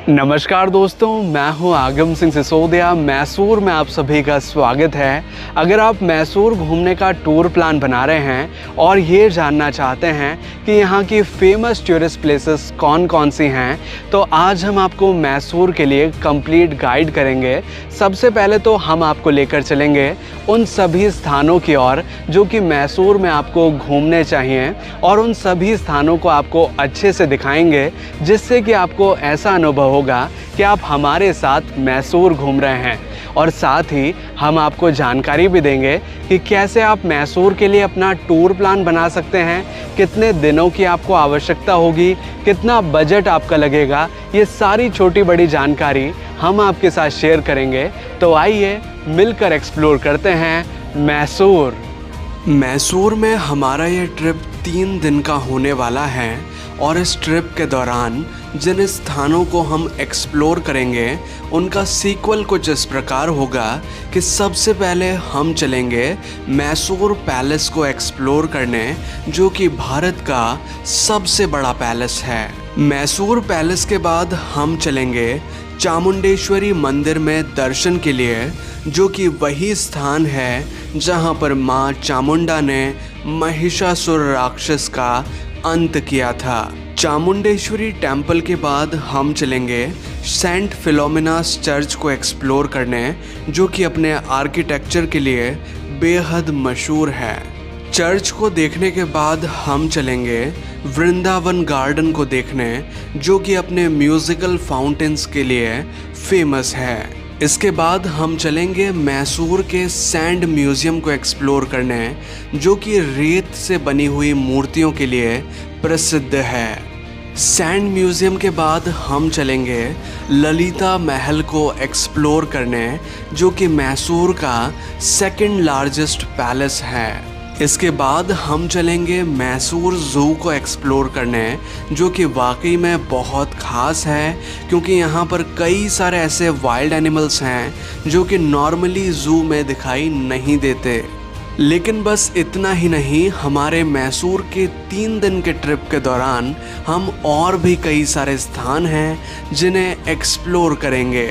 नमस्कार दोस्तों, मैं हूं आगम सिंह सिसोदिया। मैसूर में आप सभी का स्वागत है। अगर आप मैसूर घूमने का टूर प्लान बना रहे हैं और ये जानना चाहते हैं कि यहाँ की फेमस टूरिस्ट प्लेसेस कौन कौन सी हैं, तो आज हम आपको मैसूर के लिए कंप्लीट गाइड करेंगे। सबसे पहले तो हम आपको लेकर चलेंगे उन सभी स्थानों की ओर जो कि मैसूर में आपको घूमने चाहिए, और उन सभी स्थानों को आपको अच्छे से दिखाएंगे, जिससे कि आपको ऐसा अनुभव होगा कि आप हमारे साथ मैसूर घूम रहे हैं। और साथ ही हम आपको जानकारी भी देंगे कि कैसे आप मैसूर के लिए अपना टूर प्लान बना सकते हैं, कितने दिनों की आपको आवश्यकता होगी, कितना बजट आपका लगेगा। ये सारी छोटी बड़ी जानकारी हम आपके साथ शेयर करेंगे। तो आइए मिलकर एक्सप्लोर करते हैं मैसूर। मैसूर में हमारा ये ट्रिप 3 दिन का होने वाला है, और इस ट्रिप के दौरान जिन स्थानों को हम एक्सप्लोर करेंगे उनका सीक्वल कुछ इस प्रकार होगा कि सबसे पहले हम चलेंगे मैसूर पैलेस को एक्सप्लोर करने, जो कि भारत का सबसे बड़ा पैलेस है। मैसूर पैलेस के बाद हम चलेंगे चामुंडेश्वरी मंदिर में दर्शन के लिए, जो कि वही स्थान है जहां पर मां चामुंडा ने महिषासुर राक्षस का अंत किया था। चामुंडेश्वरी टेम्पल के बाद हम चलेंगे सेंट फिलोमिनास चर्च को एक्सप्लोर करने, जो कि अपने आर्किटेक्चर के लिए बेहद मशहूर है। चर्च को देखने के बाद हम चलेंगे वृंदावन गार्डन को देखने, जो कि अपने म्यूजिकल फाउंटेन्स के लिए फेमस है। इसके बाद हम चलेंगे मैसूर के सैंड म्यूज़ियम को एक्सप्लोर करने, जो कि रेत से बनी हुई मूर्तियों के लिए प्रसिद्ध है। सैंड म्यूज़ियम के बाद हम चलेंगे ललिता महल को एक्सप्लोर करने, जो कि मैसूर का सेकंड लार्जेस्ट पैलेस है। इसके बाद हम चलेंगे मैसूर ज़ू को एक्सप्लोर करने, जो कि वाकई में बहुत ख़ास है, क्योंकि यहाँ पर कई सारे ऐसे वाइल्ड एनिमल्स हैं जो कि नॉर्मली ज़ू में दिखाई नहीं देते। लेकिन बस इतना ही नहीं, हमारे मैसूर के 3 दिन के ट्रिप के दौरान हम और भी कई सारे स्थान हैं जिन्हें एक्सप्लोर करेंगे।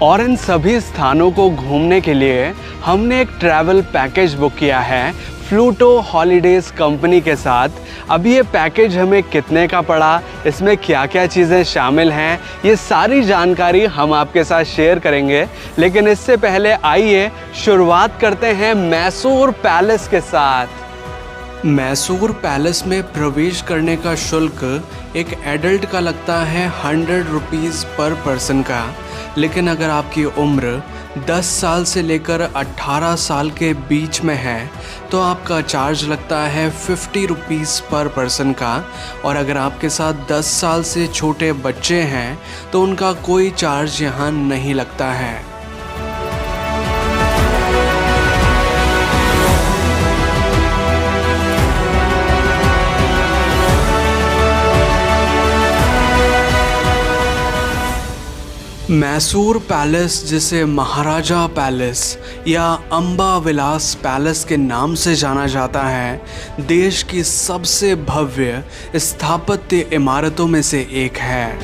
और इन सभी स्थानों को घूमने के लिए हमने एक ट्रैवल पैकेज बुक किया है फ्लूटो हॉलीडेज़ कंपनी के साथ। अब ये पैकेज हमें कितने का पड़ा, इसमें क्या क्या चीज़ें शामिल हैं, ये सारी जानकारी हम आपके साथ शेयर करेंगे। लेकिन इससे पहले आइए शुरुआत करते हैं मैसूर पैलेस के साथ। मैसूर पैलेस में प्रवेश करने का शुल्क एक एडल्ट का लगता है 100 रुपीज़ पर पर्सन का। लेकिन अगर आपकी उम्र 10 साल से लेकर 18 साल के बीच में है तो आपका चार्ज लगता है 50 रुपीज़ पर पर्सन का। और अगर आपके साथ 10 साल से छोटे बच्चे हैं तो उनका कोई चार्ज यहाँ नहीं लगता है। मैसूर पैलेस, जिसे महाराजा पैलेस या अंबा विलास पैलेस के नाम से जाना जाता है, देश की सबसे भव्य स्थापत्य इमारतों में से एक है।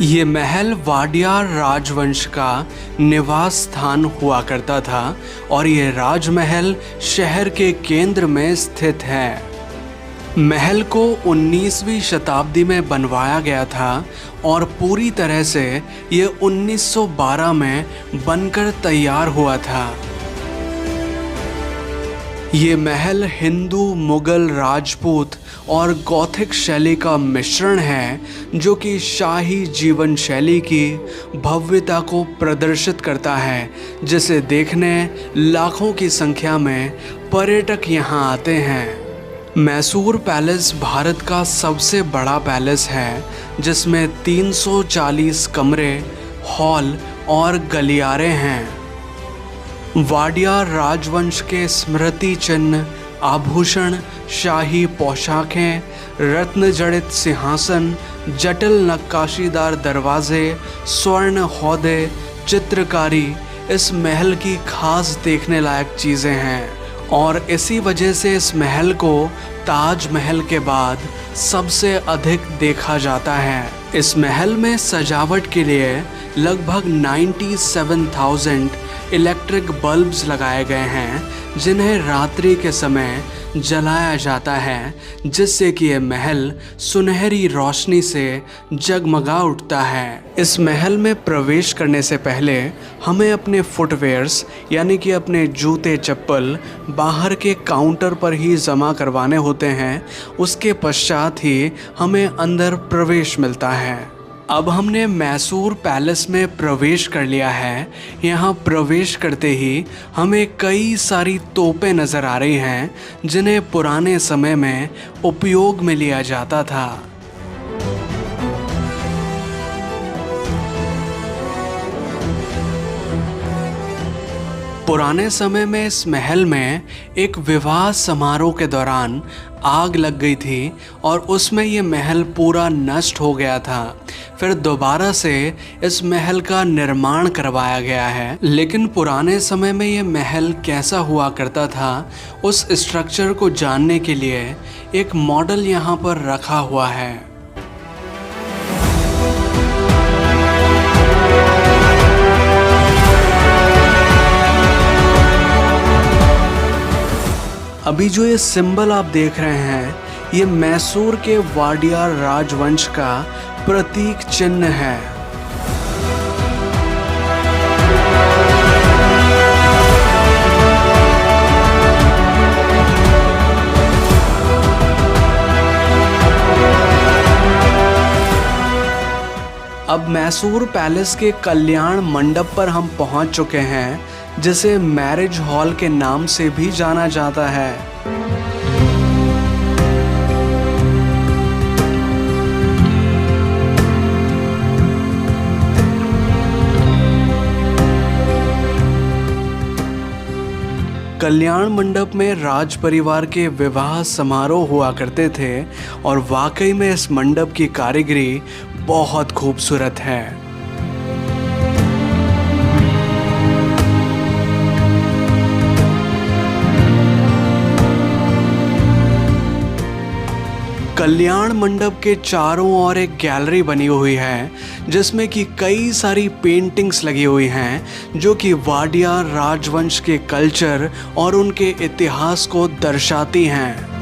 ये महल वाडियार राजवंश का निवास स्थान हुआ करता था, और ये राजमहल शहर के केंद्र में स्थित है। महल को 19वीं शताब्दी में बनवाया गया था, और पूरी तरह से ये 1912 में बनकर तैयार हुआ था। ये महल हिंदू, मुगल, राजपूत और गॉथिक शैली का मिश्रण है, जो कि शाही जीवन शैली की भव्यता को प्रदर्शित करता है, जिसे देखने लाखों की संख्या में पर्यटक यहाँ आते हैं। मैसूर पैलेस भारत का सबसे बड़ा पैलेस है, जिसमें 340 कमरे, हॉल और गलियारे हैं। वाडियार राजवंश के स्मृति चिन्ह, आभूषण, शाही पोशाकें, रत्न जड़ित सिंहासन, जटिल नक्काशीदार दरवाजे, स्वर्ण हौदे, चित्रकारी इस महल की खास देखने लायक चीज़ें हैं। और इसी वजह से इस महल को ताजमहल के बाद सबसे अधिक देखा जाता है। इस महल में सजावट के लिए लगभग 97,000 इलेक्ट्रिक बल्ब्स लगाए गए हैं, जिन्हें रात्रि के समय जलाया जाता है, जिससे कि ये महल सुनहरी रोशनी से जगमगा उठता है। इस महल में प्रवेश करने से पहले हमें अपने फुटवेयर्स यानी कि अपने जूते चप्पल बाहर के काउंटर पर ही जमा करवाने होते हैं। उसके पश्चात ही हमें अंदर प्रवेश मिलता है। अब हमने मैसूर पैलेस में प्रवेश कर लिया है। यहाँ प्रवेश करते ही हमें कई सारी तोपें नज़र आ रही हैं, जिन्हें पुराने समय में उपयोग में लिया जाता था। पुराने समय में इस महल में एक विवाह समारोह के दौरान आग लग गई थी और उसमें ये महल पूरा नष्ट हो गया था। फिर दोबारा से इस महल का निर्माण करवाया गया है। लेकिन पुराने समय में ये महल कैसा हुआ करता था, उस स्ट्रक्चर को जानने के लिए एक मॉडल यहाँ पर रखा हुआ है। अभी जो ये सिंबल आप देख रहे हैं, ये मैसूर के वाडियार राजवंश का प्रतीक चिन्ह है। अब मैसूर पैलेस के कल्याण मंडप पर हम पहुंच चुके हैं, जिसे मैरिज हॉल के नाम से भी जाना जाता है। कल्याण मंडप में राज परिवार के विवाह समारोह हुआ करते थे और वाकई में इस मंडप की कारीगरी बहुत खूबसूरत है। कल्याण मंडप के चारों ओर एक गैलरी बनी हुई है, जिसमें कि कई सारी पेंटिंग्स लगी हुई हैं, जो कि वाडियार राजवंश के कल्चर और उनके इतिहास को दर्शाती हैं।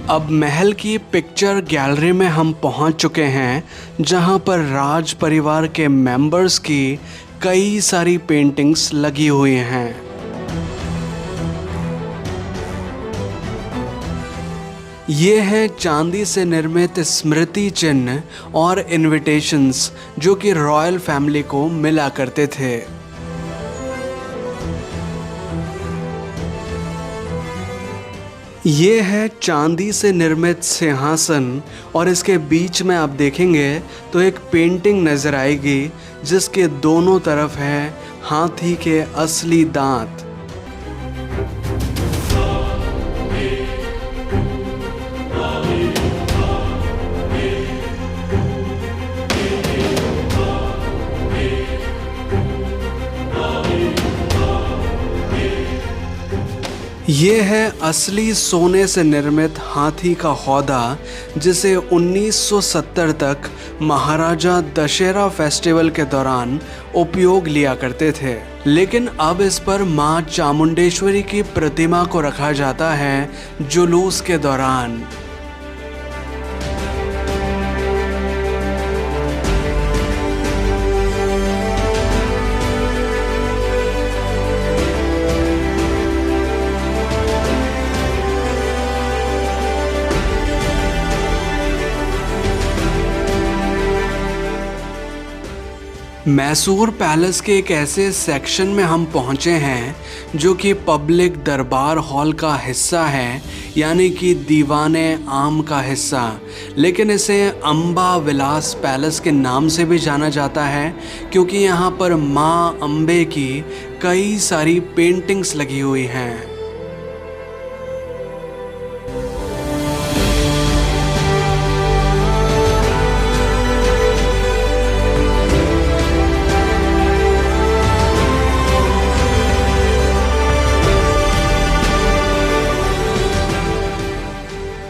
अब महल की पिक्चर गैलरी में हम पहुंच चुके हैं, जहां पर राज परिवार के मेंबर्स की कई सारी पेंटिंग्स लगी हुई हैं। ये हैं चांदी से निर्मित स्मृति चिन्ह और इनविटेशंस, जो कि रॉयल फैमिली को मिला करते थे। ये है चांदी से निर्मित सिंहासन और इसके बीच में आप देखेंगे तो एक पेंटिंग नज़र आएगी, जिसके दोनों तरफ है हाथी के असली दांत। ये है असली सोने से निर्मित हाथी का हौदा, जिसे 1970 तक महाराजा दशहरा फेस्टिवल के दौरान उपयोग लिया करते थे। लेकिन अब इस पर मां चामुंडेश्वरी की प्रतिमा को रखा जाता है जुलूस के दौरान। मैसूर पैलेस के एक ऐसे सेक्शन में हम पहुंचे हैं जो कि पब्लिक दरबार हॉल का हिस्सा है, यानी कि दीवाने आम का हिस्सा। लेकिन इसे अम्बा विलास पैलेस के नाम से भी जाना जाता है, क्योंकि यहाँ पर माँ अम्बे की कई सारी पेंटिंग्स लगी हुई हैं।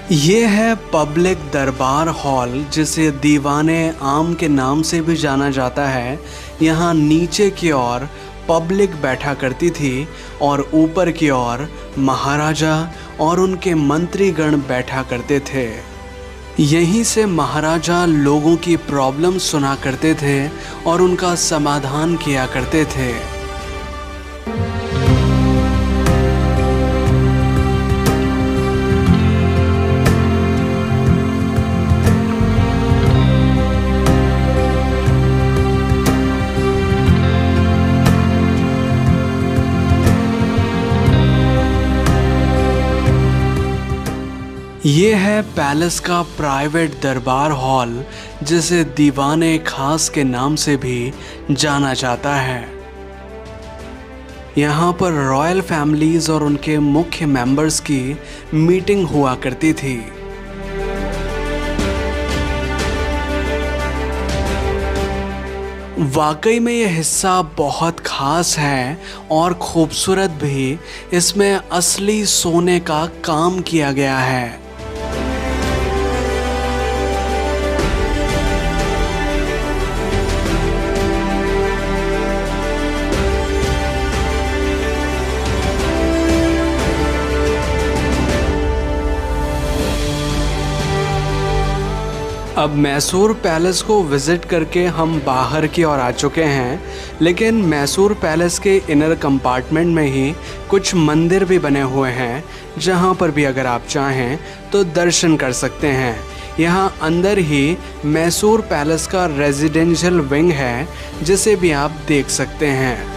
ये है पब्लिक दरबार हॉल, जिसे दीवाने आम के नाम से भी जाना जाता है। यहाँ नीचे की ओर पब्लिक बैठा करती थी और ऊपर की ओर महाराजा और उनके मंत्रीगण बैठा करते थे। यहीं से महाराजा लोगों की प्रॉब्लम सुना करते थे और उनका समाधान किया करते थे। ये है पैलेस का प्राइवेट दरबार हॉल, जिसे दीवाने खास के नाम से भी जाना जाता है। यहाँ पर रॉयल फैमिलीज और उनके मुख्य मेंबर्स की मीटिंग हुआ करती थी। वाकई में यह हिस्सा बहुत खास है और खूबसूरत भी। इसमें असली सोने का काम किया गया है। अब मैसूर पैलेस को विज़िट करके हम बाहर की ओर आ चुके हैं, लेकिन मैसूर पैलेस के इनर कंपार्टमेंट में ही कुछ मंदिर भी बने हुए हैं, जहां पर भी अगर आप चाहें तो दर्शन कर सकते हैं। यहां अंदर ही मैसूर पैलेस का रेजिडेंशियल विंग है, जिसे भी आप देख सकते हैं।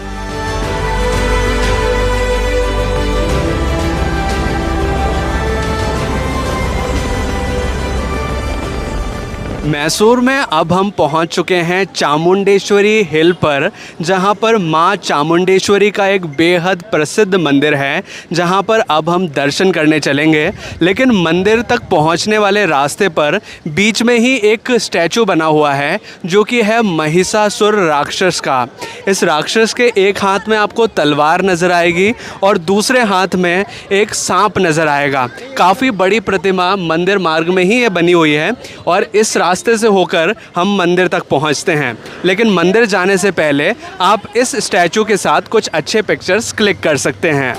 मैसूर में अब हम पहुंच चुके हैं चामुंडेश्वरी हिल पर, जहां पर मां चामुंडेश्वरी का एक बेहद प्रसिद्ध मंदिर है, जहां पर अब हम दर्शन करने चलेंगे। लेकिन मंदिर तक पहुंचने वाले रास्ते पर बीच में ही एक स्टैचू बना हुआ है, जो कि है महिषासुर राक्षस का। इस राक्षस के एक हाथ में आपको तलवार नज़र आएगी और दूसरे हाथ में एक सांप नज़र आएगा। काफ़ी बड़ी प्रतिमा मंदिर मार्ग में ही ये बनी हुई है और इस रास्ते से होकर हम मंदिर तक पहुंचते हैं। लेकिन मंदिर जाने से पहले आप इस स्टैचू के साथ कुछ अच्छे पिक्चर्स क्लिक कर सकते हैं।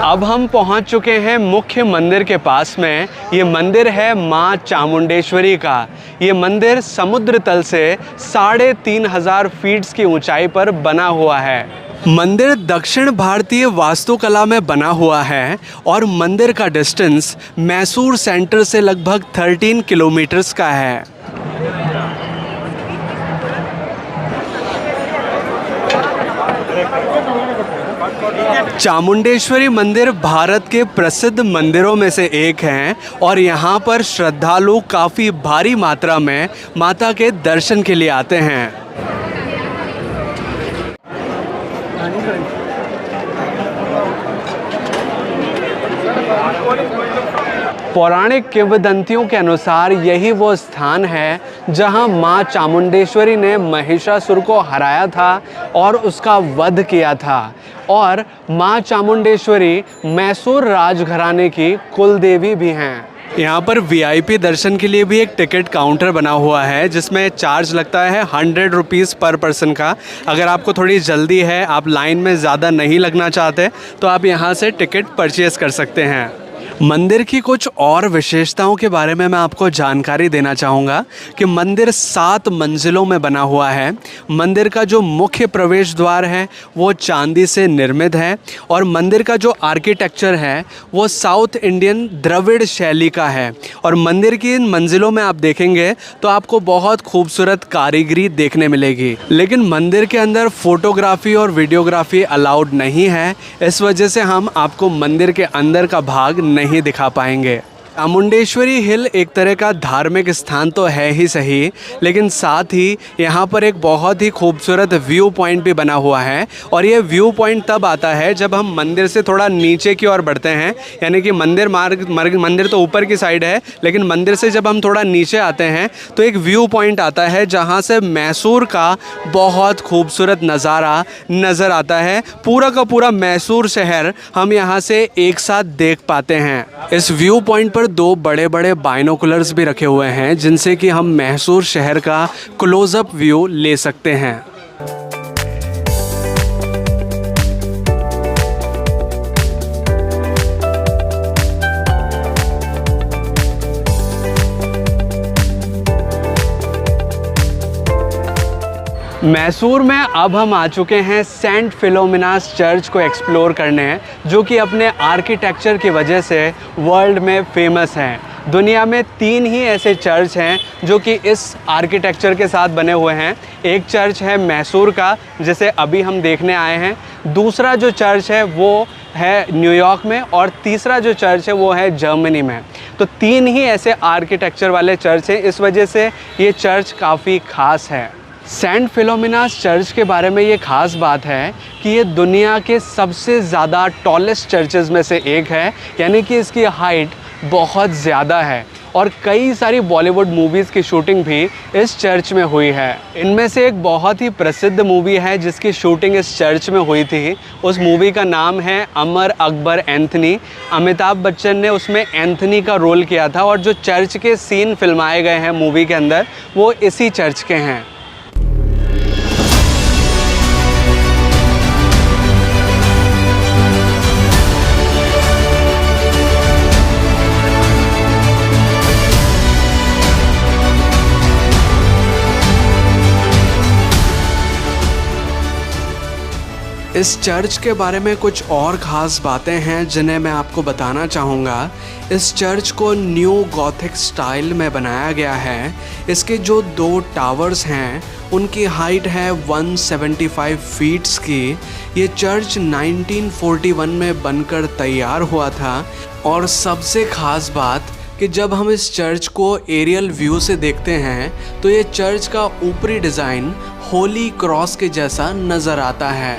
अब हम पहुंच चुके हैं मुख्य मंदिर के पास में। ये मंदिर है मां चामुंडेश्वरी का। ये मंदिर समुद्र तल से 3500 फीट की ऊंचाई पर बना हुआ है। मंदिर दक्षिण भारतीय वास्तुकला में बना हुआ है और मंदिर का डिस्टेंस मैसूर सेंटर से लगभग 13 किलोमीटर्स का है। चामुंडेश्वरी मंदिर भारत के प्रसिद्ध मंदिरों में से एक हैं और यहाँ पर श्रद्धालु काफ़ी भारी मात्रा में माता के दर्शन के लिए आते हैं। पौराणिक किंवदंतियों के अनुसार यही वो स्थान है जहां मां चामुंडेश्वरी ने महिषासुर को हराया था और उसका वध किया था। और मां चामुंडेश्वरी मैसूर राजघराने की कुल देवी भी हैं। यहाँ पर वीआईपी दर्शन के लिए भी एक टिकट काउंटर बना हुआ है, जिसमें चार्ज लगता है 100 रुपीज़ पर पर्सन का। अगर आपको थोड़ी जल्दी है, आप लाइन में ज़्यादा नहीं लगना चाहते, तो आप यहाँ से टिकट परचेज़ कर सकते हैं। मंदिर की कुछ और विशेषताओं के बारे में मैं आपको जानकारी देना चाहूँगा कि मंदिर 7 मंजिलों में बना हुआ है। मंदिर का जो मुख्य प्रवेश द्वार है वो चांदी से निर्मित है और मंदिर का जो आर्किटेक्चर है वो साउथ इंडियन द्रविड़ शैली का है। और मंदिर की इन मंजिलों में आप देखेंगे तो आपको बहुत खूबसूरत कारीगरी देखने मिलेगी। लेकिन मंदिर के अंदर फोटोग्राफी और वीडियोग्राफी अलाउड नहीं है, इस वजह से हम आपको मंदिर के अंदर का भाग नहीं दिखा पाएंगे। चामुंडेश्वरी हिल एक तरह का धार्मिक स्थान तो है ही सही, लेकिन साथ ही यहाँ पर एक बहुत ही खूबसूरत व्यू पॉइंट भी बना हुआ है। और ये व्यू पॉइंट तब आता है जब हम मंदिर से थोड़ा नीचे की ओर बढ़ते हैं, यानी कि मंदिर तो ऊपर की साइड है, लेकिन मंदिर से जब हम थोड़ा नीचे आते हैं तो एक व्यू पॉइंट आता है जहाँ से मैसूर का बहुत खूबसूरत नज़ारा नज़र आता है। पूरा का पूरा मैसूर शहर हम यहाँ से एक साथ देख पाते हैं। इस व्यू पॉइंट पर 2 बड़े बड़े बाइनोकुलर्स भी रखे हुए हैं जिनसे कि हम मैसूर शहर का क्लोजअप व्यू ले सकते हैं। मैसूर में अब हम आ चुके हैं सेंट फिलोमिनास चर्च को एक्सप्लोर करने, जो कि अपने आर्किटेक्चर की वजह से वर्ल्ड में फेमस हैं। दुनिया में 3 ही ऐसे चर्च हैं जो कि इस आर्किटेक्चर के साथ बने हुए हैं। एक चर्च है मैसूर का, जिसे अभी हम देखने आए हैं। दूसरा जो चर्च है वो है न्यूयॉर्क में, और तीसरा जो चर्च है वो है जर्मनी में। तो 3 ही ऐसे आर्किटेक्चर वाले चर्च हैं, इस वजह से ये चर्च काफ़ी ख़ास है। सेंट फिलोमिनास चर्च के बारे में ये ख़ास बात है कि ये दुनिया के सबसे ज़्यादा टॉलेस्ट चर्चेज़ में से एक है, यानी कि इसकी हाइट बहुत ज़्यादा है। और कई सारी बॉलीवुड मूवीज़ की शूटिंग भी इस चर्च में हुई है। इनमें से एक बहुत ही प्रसिद्ध मूवी है जिसकी शूटिंग इस चर्च में हुई थी। उस मूवी का नाम है अमर अकबर एंथनी। अमिताभ बच्चन ने उसमें एंथनी का रोल किया था, और जो चर्च के सीन फिल्माए गए हैं मूवी के अंदर वो इसी चर्च के हैं। इस चर्च के बारे में कुछ और ख़ास बातें हैं जिन्हें मैं आपको बताना चाहूँगा। इस चर्च को न्यू गॉथिक स्टाइल में बनाया गया है। इसके जो 2 टावर्स हैं उनकी हाइट है 175 फीट्स की। ये चर्च 1941 में बनकर तैयार हुआ था। और सबसे ख़ास बात कि जब हम इस चर्च को एरियल व्यू से देखते हैं तो ये चर्च का ऊपरी डिज़ाइन होली क्रॉस के जैसा नज़र आता है।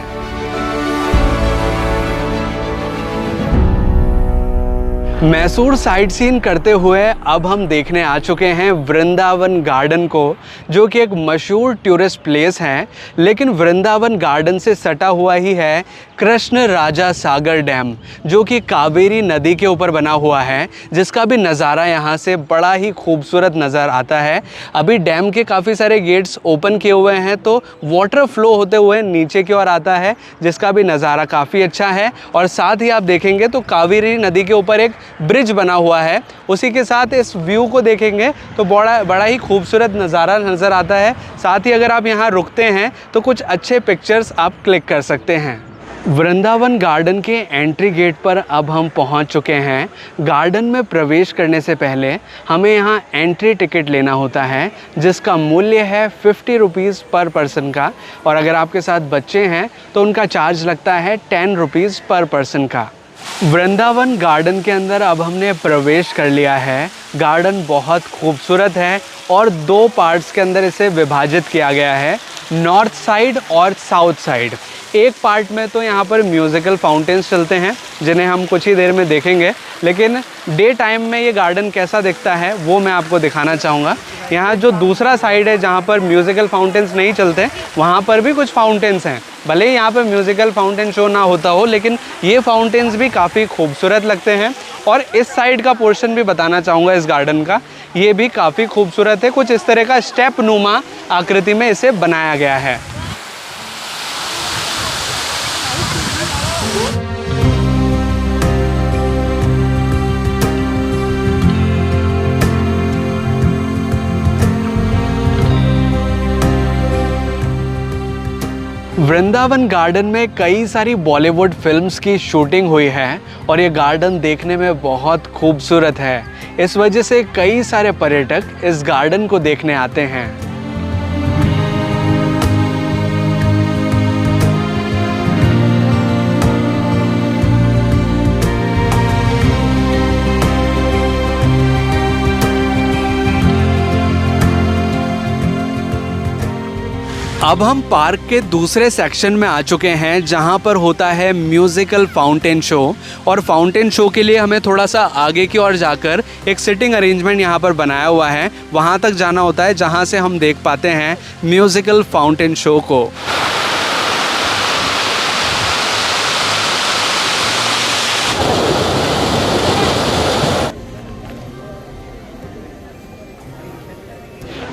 मैसूर साइट सीन करते हुए अब हम देखने आ चुके हैं वृंदावन गार्डन को, जो कि एक मशहूर टूरिस्ट प्लेस है। लेकिन वृंदावन गार्डन से सटा हुआ ही है कृष्ण राजा सागर डैम, जो कि कावेरी नदी के ऊपर बना हुआ है, जिसका भी नज़ारा यहाँ से बड़ा ही खूबसूरत नज़र आता है। अभी डैम के काफ़ी सारे गेट्स ओपन किए हुए हैं, तो वाटर फ्लो होते हुए नीचे की ओर आता है, जिसका भी नज़ारा काफ़ी अच्छा है। और साथ ही आप देखेंगे तो कावेरी नदी के ऊपर एक ब्रिज बना हुआ है। उसी के साथ इस व्यू को देखेंगे तो बड़ा ही खूबसूरत नज़ारा नज़र आता है। साथ ही अगर आप यहाँ रुकते हैं तो कुछ अच्छे पिक्चर्स आप क्लिक कर सकते हैं। वृंदावन गार्डन के एंट्री गेट पर अब हम पहुंच चुके हैं। गार्डन में प्रवेश करने से पहले हमें यहाँ एंट्री टिकट लेना होता है, जिसका मूल्य है 50 रुपीज़ पर पर्सन का। और अगर आपके साथ बच्चे हैं तो उनका चार्ज लगता है 10 रुपीज़ पर पर्सन का। वृंदावन गार्डन के अंदर अब हमने प्रवेश कर लिया है। गार्डन बहुत खूबसूरत है और 2 पार्ट्स के अंदर इसे विभाजित किया गया है, नॉर्थ साइड और साउथ साइड। एक पार्ट में तो यहाँ पर म्यूज़िकल फाउंटेन्स चलते हैं, जिन्हें हम कुछ ही देर में देखेंगे। लेकिन डे टाइम में ये गार्डन कैसा दिखता है वो मैं आपको दिखाना चाहूँगा। यहाँ जो दूसरा साइड है जहाँ पर म्यूज़िकल फाउंटेन्स नहीं चलते, वहाँ पर भी कुछ फाउंटेन्स हैं। भले ही यहाँ पर म्यूज़िकल फाउंटेन शो ना होता हो, लेकिन ये फाउंटेन्स भी काफ़ी खूबसूरत लगते हैं। और इस साइड का पोर्शन भी बताना चाहूँगा इस गार्डन का, ये भी काफ़ी खूबसूरत है। कुछ इस तरह का स्टेप नुमा आकृति में इसे बनाया गया है। वृंदावन गार्डन में कई सारी बॉलीवुड फिल्म्स की शूटिंग हुई है और ये गार्डन देखने में बहुत खूबसूरत है। इस वजह से कई सारे पर्यटक इस गार्डन को देखने आते हैं। अब हम पार्क के दूसरे सेक्शन में आ चुके हैं जहां पर होता है म्यूजिकल फाउंटेन शो। और फाउंटेन शो के लिए हमें थोड़ा सा आगे की ओर जाकर एक सिटिंग अरेंजमेंट यहां पर बनाया हुआ है, वहां तक जाना होता है जहां से हम देख पाते हैं म्यूजिकल फाउंटेन शो को।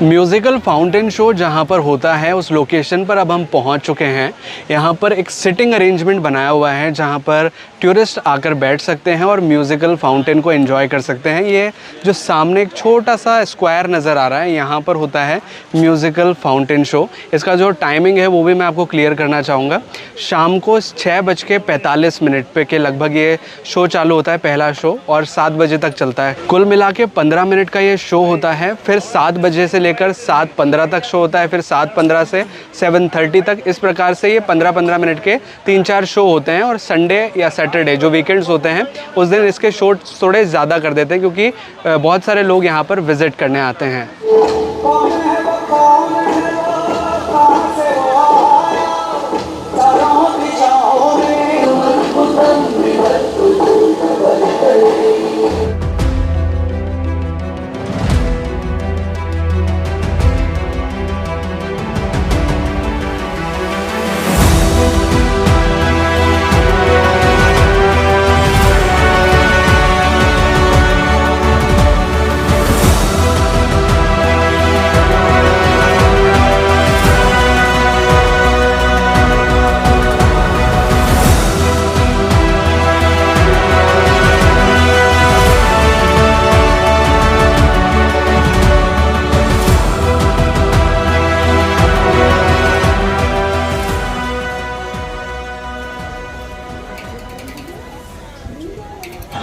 म्यूज़िकल फाउंटेन शो जहाँ पर होता है उस लोकेशन पर अब हम पहुँच चुके हैं। यहाँ पर एक सिटिंग अरेंजमेंट बनाया हुआ है जहाँ पर टूरिस्ट आकर बैठ सकते हैं और म्यूज़िकल फाउंटेन को एंजॉय कर सकते हैं। ये जो सामने एक छोटा सा स्क्वायर नज़र आ रहा है, यहाँ पर होता है म्यूज़िकल फाउंटेन शो। इसका जो टाइमिंग है वो भी मैं आपको क्लियर करना चाहूँगा। शाम को 6:45 पे के लगभग ये शो चालू होता है, पहला शो, और 7 बजे तक चलता है। कुल मिला के 15 मिनट का ये शो होता है। फिर 7 बजे से लेकर 7:15 तक शो होता है, फिर 7:15 से 7:30 तक। इस प्रकार से ये 15-15 मिनट के 3-4 शो होते हैं। और संडे या सैटरडे जो वीकेंड्स होते हैं उस दिन इसके शो थोड़े ज़्यादा कर देते हैं क्योंकि बहुत सारे लोग यहाँ पर विज़िट करने आते हैं।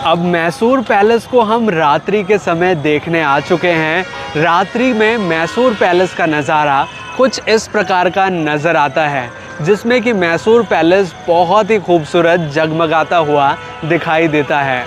अब मैसूर पैलेस को हम रात्रि के समय देखने आ चुके हैं। रात्रि में मैसूर पैलेस का नज़ारा कुछ इस प्रकार का नज़र आता है, जिसमें कि मैसूर पैलेस बहुत ही खूबसूरत जगमगाता हुआ दिखाई देता है।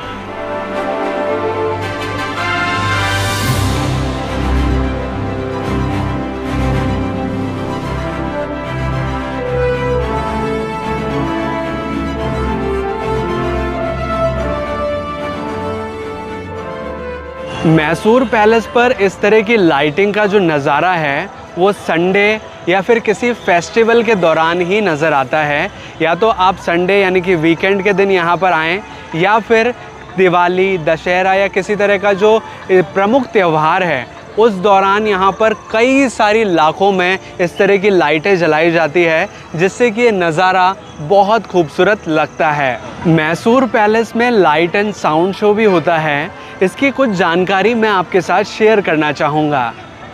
मैसूर पैलेस पर इस तरह की लाइटिंग का जो नज़ारा है वो संडे या फिर किसी फेस्टिवल के दौरान ही नज़र आता है। या तो आप संडे यानी कि वीकेंड के दिन यहाँ पर आएँ, या फिर दिवाली, दशहरा या किसी तरह का जो प्रमुख त्यौहार है उस दौरान यहाँ पर कई सारी लाखों में इस तरह की लाइटें जलाई जाती है, जिससे कि ये नज़ारा बहुत खूबसूरत लगता है। मैसूर पैलेस में लाइट एंड साउंड शो भी होता है। इसकी कुछ जानकारी मैं आपके साथ शेयर करना चाहूँगा।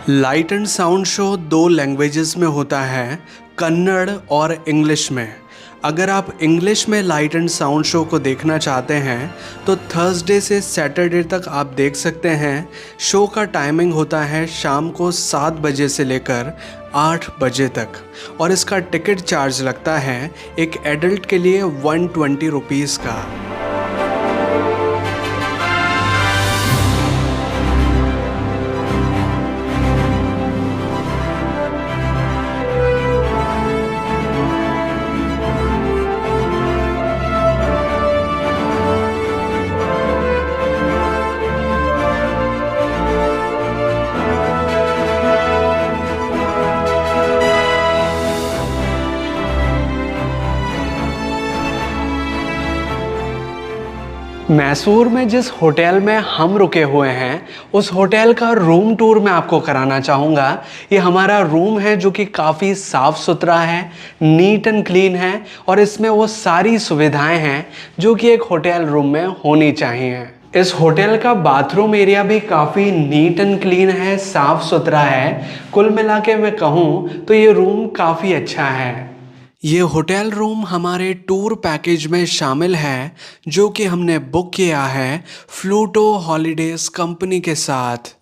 Light and sound show 2 languages में होता है, कन्नड़ और इंग्लिश में। अगर आप इंग्लिश में लाइट एंड साउंड शो को देखना चाहते हैं तो थर्सडे से सैटरडे तक आप देख सकते हैं। शो का टाइमिंग होता है शाम को 7 बजे से लेकर 8 बजे तक, और इसका टिकट चार्ज लगता है एक एडल्ट के लिए 120 रुपीज़ का। मैसूर में जिस होटल में हम रुके हुए हैं उस होटल का रूम टूर मैं आपको कराना चाहूँगा। ये हमारा रूम है जो कि काफ़ी साफ़ सुथरा है, नीट एंड क्लीन है, और इसमें वो सारी सुविधाएं हैं जो कि एक होटल रूम में होनी चाहिए। इस होटल का बाथरूम एरिया भी काफ़ी नीट एंड क्लीन है, साफ़ सुथरा है। कुल मिला के मैं कहूँ तो ये रूम काफ़ी अच्छा है। ये होटल रूम हमारे टूर पैकेज में शामिल है जो कि हमने बुक किया है फ्लूटो हॉलीडेज कंपनी के साथ।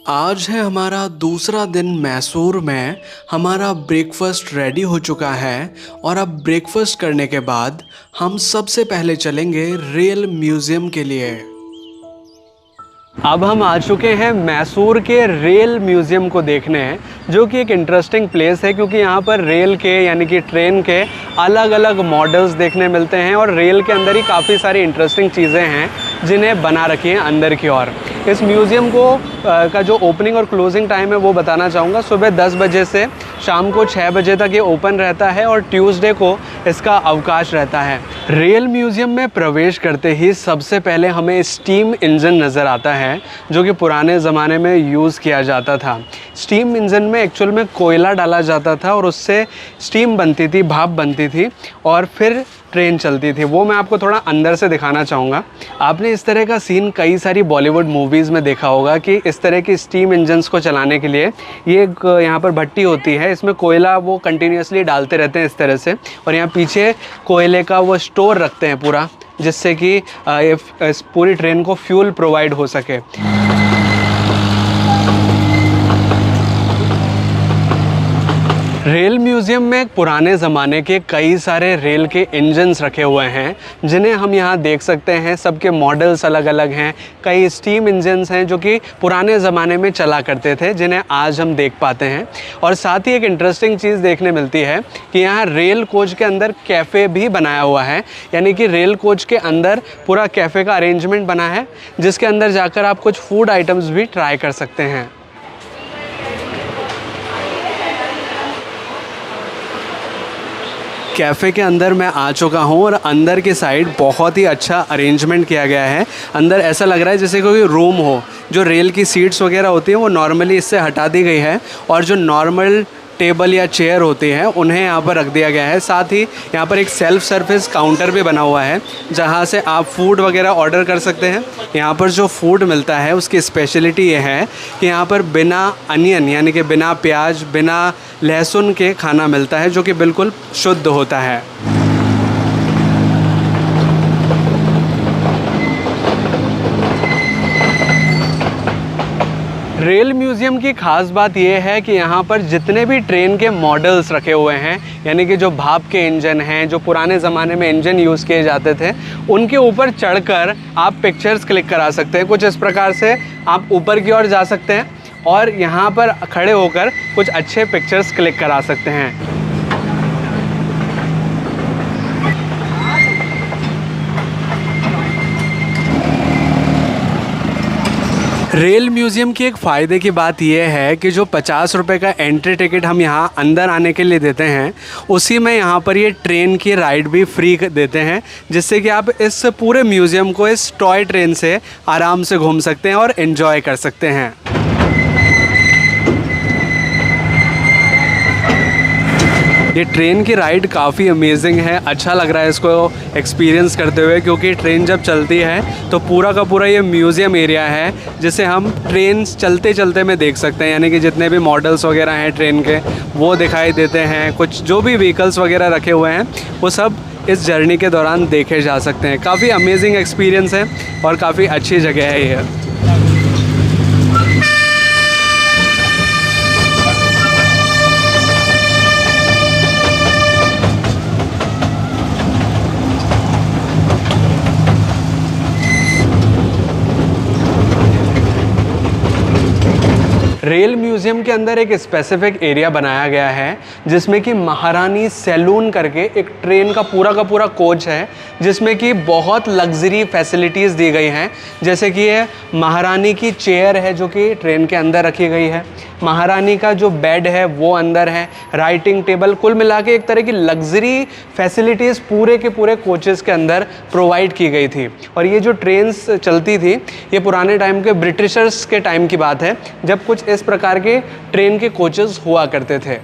आज है हमारा दूसरा दिन मैसूर में। हमारा ब्रेकफास्ट रेडी हो चुका है और अब ब्रेकफास्ट करने के बाद हम सबसे पहले चलेंगे रेल म्यूज़ियम के लिए। अब हम आ चुके हैं मैसूर के रेल म्यूज़ियम को देखने, जो कि एक इंटरेस्टिंग प्लेस है क्योंकि यहाँ पर रेल के यानी कि ट्रेन के अलग अलग मॉडल्स देखने मिलते हैं और रेल के अंदर ही काफ़ी सारी इंटरेस्टिंग चीज़ें हैं जिन्हें बना रखी हैं अंदर की ओर। इस म्यूज़ियम को का जो ओपनिंग और क्लोजिंग टाइम है वो बताना चाहूँगा। सुबह 10 बजे से शाम को 6 बजे तक ये ओपन रहता है और ट्यूसडे को इसका अवकाश रहता है। रेल म्यूज़ियम में प्रवेश करते ही सबसे पहले हमें स्टीम इंजन नज़र आता है जो कि पुराने ज़माने में यूज़ किया जाता था। स्टीम इंजन में एक्चुअल में कोयला डाला जाता था और उससे स्टीम बनती थी, भाप बनती थी और फिर ट्रेन चलती थी। वो मैं आपको थोड़ा अंदर से दिखाना चाहूँगा। आपने इस तरह का सीन कई सारी बॉलीवुड मूवीज़ में देखा होगा कि इस तरह की स्टीम इंजन्स को चलाने के लिए ये एक यहाँ पर भट्टी होती है, इसमें कोयला वो कंटिन्यूसली डालते रहते हैं इस तरह से और यहाँ पीछे कोयले का वो स्टोर रखते हैं पूरा, जिससे कि इस पूरी ट्रेन को फ्यूल प्रोवाइड हो सके। रेल म्यूज़ियम में पुराने ज़माने के कई सारे रेल के इंजन्स रखे हुए हैं जिन्हें हम यहाँ देख सकते हैं। सबके मॉडल्स अलग अलग हैं। कई स्टीम इंजन्स हैं जो कि पुराने ज़माने में चला करते थे जिन्हें आज हम देख पाते हैं। और साथ ही एक इंटरेस्टिंग चीज़ देखने मिलती है कि यहाँ रेल कोच के अंदर कैफ़े भी बनाया हुआ है, यानी कि रेल कोच के अंदर पूरा कैफ़े का अरेंजमेंट बना है जिसके अंदर जाकर आप कुछ फूड आइटम्स भी ट्राई कर सकते हैं। कैफ़े के अंदर मैं आ चुका हूँ और अंदर के साइड बहुत ही अच्छा अरेंजमेंट किया गया है। अंदर ऐसा लग रहा है जैसे कोई रूम हो। जो रेल की सीट्स वगैरह होती हैं वो नॉर्मली इससे हटा दी गई है और जो नॉर्मल टेबल या चेयर होती हैं उन्हें यहाँ पर रख दिया गया है। साथ ही यहाँ पर एक सेल्फ सर्विस काउंटर भी बना हुआ है जहाँ से आप फूड वगैरह ऑर्डर कर सकते हैं। यहाँ पर जो फूड मिलता है उसकी स्पेशलिटी ये है कि यहाँ पर बिना अनियन यानी कि बिना प्याज बिना लहसुन के खाना मिलता है जो कि बिल्कुल शुद्ध होता है। रेल म्यूज़ियम की ख़ास बात यह है कि यहाँ पर जितने भी ट्रेन के मॉडल्स रखे हुए हैं, यानी कि जो भाप के इंजन हैं, जो पुराने ज़माने में इंजन यूज़ किए जाते थे, उनके ऊपर चढ़कर आप पिक्चर्स क्लिक करा सकते हैं। कुछ इस प्रकार से आप ऊपर की ओर जा सकते हैं और यहाँ पर खड़े होकर कुछ अच्छे पिक्चर्स क्लिक करा सकते हैं। रेल म्यूज़ियम की एक फ़ायदे की बात यह है कि जो 50 रुपये का एंट्री टिकट हम यहाँ अंदर आने के लिए देते हैं उसी में यहाँ पर ये ट्रेन की राइड भी फ्री देते हैं, जिससे कि आप इस पूरे म्यूज़ियम को इस टॉय ट्रेन से आराम से घूम सकते हैं और एंजॉय कर सकते हैं। ये ट्रेन की राइड काफ़ी अमेजिंग है। अच्छा लग रहा है इसको एक्सपीरियंस करते हुए क्योंकि ट्रेन जब चलती है तो पूरा का पूरा ये म्यूज़ियम एरिया है जिसे हम ट्रेन चलते चलते में देख सकते हैं, यानी कि जितने भी मॉडल्स वगैरह हैं ट्रेन के वो दिखाई देते हैं। कुछ जो भी व्हीकल्स वगैरह रखे हुए हैं वो सब इस जर्नी के दौरान देखे जा सकते हैं। काफ़ी अमेजिंग एक्सपीरियंस है और काफ़ी अच्छी जगह है ये। रेल म्यूज़ियम के अंदर एक स्पेसिफिक एरिया बनाया गया है जिसमें कि महारानी सैलून करके एक ट्रेन का पूरा कोच है जिसमें कि बहुत लग्जरी फैसिलिटीज़ दी गई हैं। जैसे कि ये महारानी की चेयर है जो कि ट्रेन के अंदर रखी गई है, महारानी का जो बेड है वो अंदर है, राइटिंग टेबल, कुल मिला के एक तरह की लग्जरी फैसिलिटीज़ पूरे के पूरे कोचेस के अंदर प्रोवाइड की गई थी। और ये जो ट्रेन्स चलती थी ये पुराने टाइम के ब्रिटिशर्स के टाइम की बात है जब कुछ इस प्रकार के ट्रेन के कोचेस हुआ करते थे।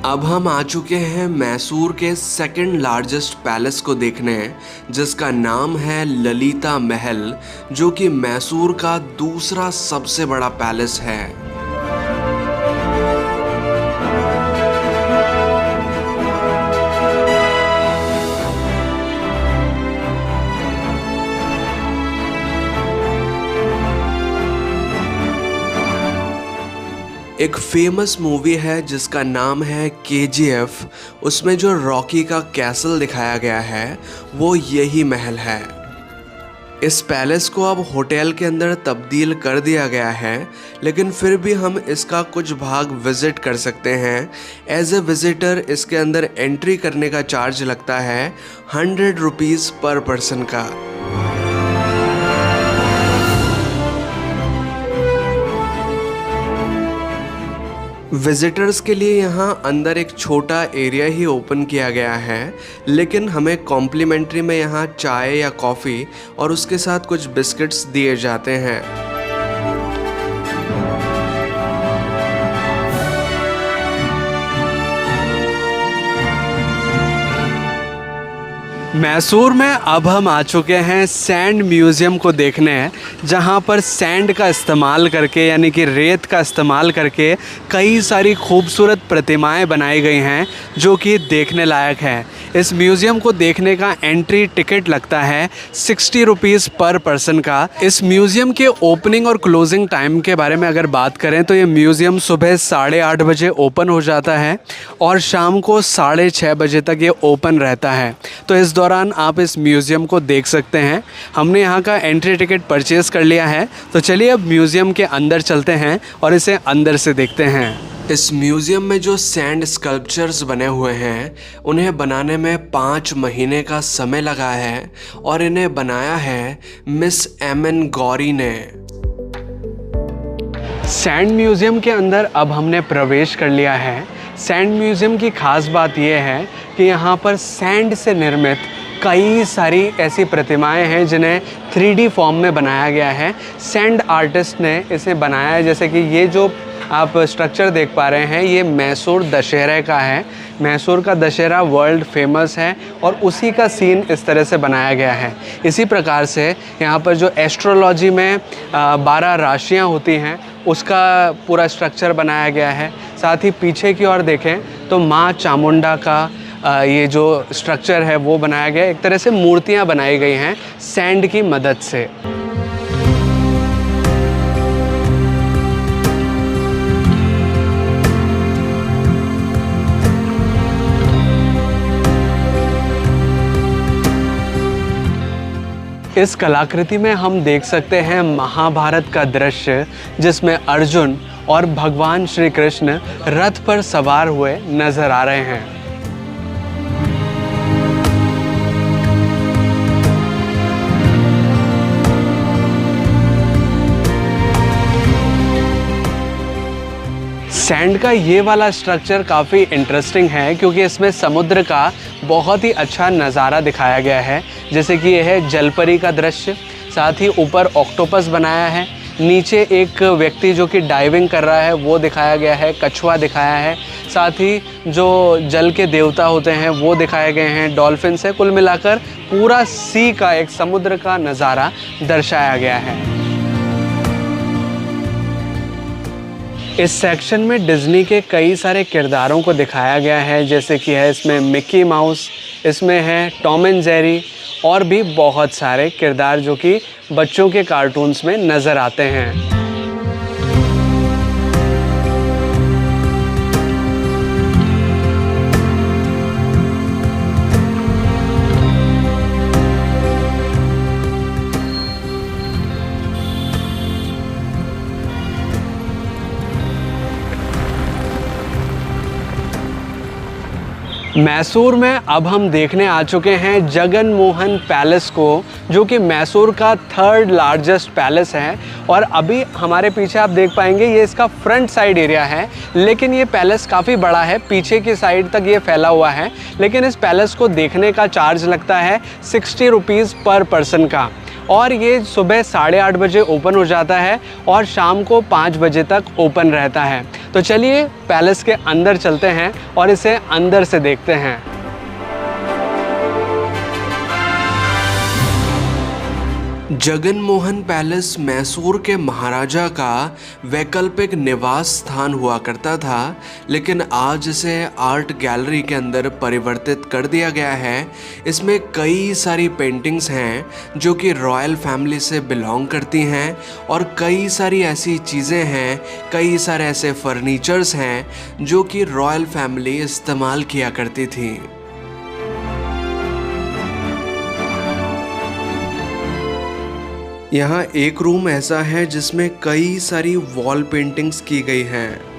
अब हम आ चुके हैं मैसूर के सेकंड लार्जेस्ट पैलेस को देखने, जिसका नाम है ललिता महल, जो कि मैसूर का दूसरा सबसे बड़ा पैलेस है। एक फेमस मूवी है जिसका नाम है KGF, उसमें जो रॉकी का कैसल दिखाया गया है वो यही महल है। इस पैलेस को अब होटल के अंदर तब्दील कर दिया गया है, लेकिन फिर भी हम इसका कुछ भाग विज़िट कर सकते हैं। एज ए विज़िटर इसके अंदर एंट्री करने का चार्ज लगता है 100 रुपीज़ पर पर्सन का। विजिटर्स के लिए यहाँ अंदर एक छोटा एरिया ही ओपन किया गया है, लेकिन हमें कॉम्प्लीमेंट्री में यहाँ चाय या कॉफ़ी और उसके साथ कुछ बिस्किट्स दिए जाते हैं। मैसूर में अब हम आ चुके हैं सैंड म्यूज़ियम को देखने, जहां पर सैंड का इस्तेमाल करके यानी कि रेत का इस्तेमाल करके कई सारी खूबसूरत प्रतिमाएं बनाई गई हैं जो कि देखने लायक है। इस म्यूज़ियम को देखने का एंट्री टिकट लगता है 60 रुपीज़ पर पर्सन का। इस म्यूज़ियम के ओपनिंग और क्लोजिंग टाइम के बारे में अगर बात करें तो ये म्यूज़ियम सुबह 8:30 बजे ओपन हो जाता है और शाम को 6:30 बजे तक ये ओपन रहता है। तो इस दौरान आप इस म्यूज़ियम को देख सकते हैं। हमने यहाँ का एंट्री टिकट परचेज़ कर लिया है, तो चलिए अब म्यूज़ियम के अंदर चलते हैं और इसे अंदर से देखते हैं। इस म्यूज़ियम में जो सैंड स्कल्पचर्स बने हुए हैं उन्हें बनाने में 5 महीने का समय लगा है और इन्हें बनाया है मिस एमन गौरी ने। सैंड म्यूज़ियम के अंदर अब हमने प्रवेश कर लिया है। सैंड म्यूज़ियम की ख़ास बात यह है कि यहाँ पर सैंड से निर्मित कई सारी ऐसी प्रतिमाएं हैं जिन्हें 3D फॉर्म में बनाया गया है। सैंड आर्टिस्ट ने इसे बनाया है। जैसे कि ये जो आप स्ट्रक्चर देख पा रहे हैं ये मैसूर दशहरे का है। मैसूर का दशहरा वर्ल्ड फेमस है और उसी का सीन इस तरह से बनाया गया है। इसी प्रकार से यहाँ पर जो एस्ट्रोलॉजी में 12 राशियाँ होती हैं उसका पूरा स्ट्रक्चर बनाया गया है। साथ ही पीछे की ओर देखें तो माँ चामुंडा का ये जो स्ट्रक्चर है वो बनाया गया। एक तरह से मूर्तियाँ बनाई गई हैं सैंड की मदद से। इस कलाकृति में हम देख सकते हैं महाभारत का दृश्य, जिसमें अर्जुन और भगवान श्री कृष्ण रथ पर सवार हुए नजर आ रहे हैं। सैंड का ये वाला स्ट्रक्चर काफ़ी इंटरेस्टिंग है क्योंकि इसमें समुद्र का बहुत ही अच्छा नज़ारा दिखाया गया है। जैसे कि यह है जलपरी का दृश्य, साथ ही ऊपर ऑक्टोपस बनाया है, नीचे एक व्यक्ति जो कि डाइविंग कर रहा है वो दिखाया गया है, कछुआ दिखाया है, साथ ही जो जल के देवता होते हैं वो दिखाए गए हैं, डॉल्फिन से। कुल मिलाकर पूरा सी का एक समुद्र का नज़ारा दर्शाया गया है। इस सेक्शन में डिज्नी के कई सारे किरदारों को दिखाया गया है। जैसे कि है इसमें मिक्की माउस, इसमें है टॉम एंड जेरी और भी बहुत सारे किरदार जो कि बच्चों के कार्टून्स में नज़र आते हैं। मैसूर में अब हम देखने आ चुके हैं जगन मोहन पैलेस को, जो कि मैसूर का 3rd लार्जेस्ट पैलेस है। और अभी हमारे पीछे आप देख पाएंगे ये इसका फ्रंट साइड एरिया है, लेकिन ये पैलेस काफ़ी बड़ा है, पीछे की साइड तक ये फैला हुआ है। लेकिन इस पैलेस को देखने का चार्ज लगता है 60 रुपीज़ पर पर्सन का। और ये सुबह 8:30 बजे ओपन हो जाता है और शाम को 5 बजे तक ओपन रहता है। तो चलिए पैलेस के अंदर चलते हैं और इसे अंदर से देखते हैं। जगन मोहन पैलेस मैसूर के महाराजा का वैकल्पिक निवास स्थान हुआ करता था, लेकिन आज इसे आर्ट गैलरी के अंदर परिवर्तित कर दिया गया है। इसमें कई सारी पेंटिंग्स हैं जो कि रॉयल फैमिली से बिलोंग करती हैं और कई सारी ऐसी चीज़ें हैं, कई सारे ऐसे फर्नीचर्स हैं जो कि रॉयल फैमिली इस्तेमाल किया करती थी। यहाँ एक रूम ऐसा है जिसमें कई सारी वॉल पेंटिंग्स की गई हैं।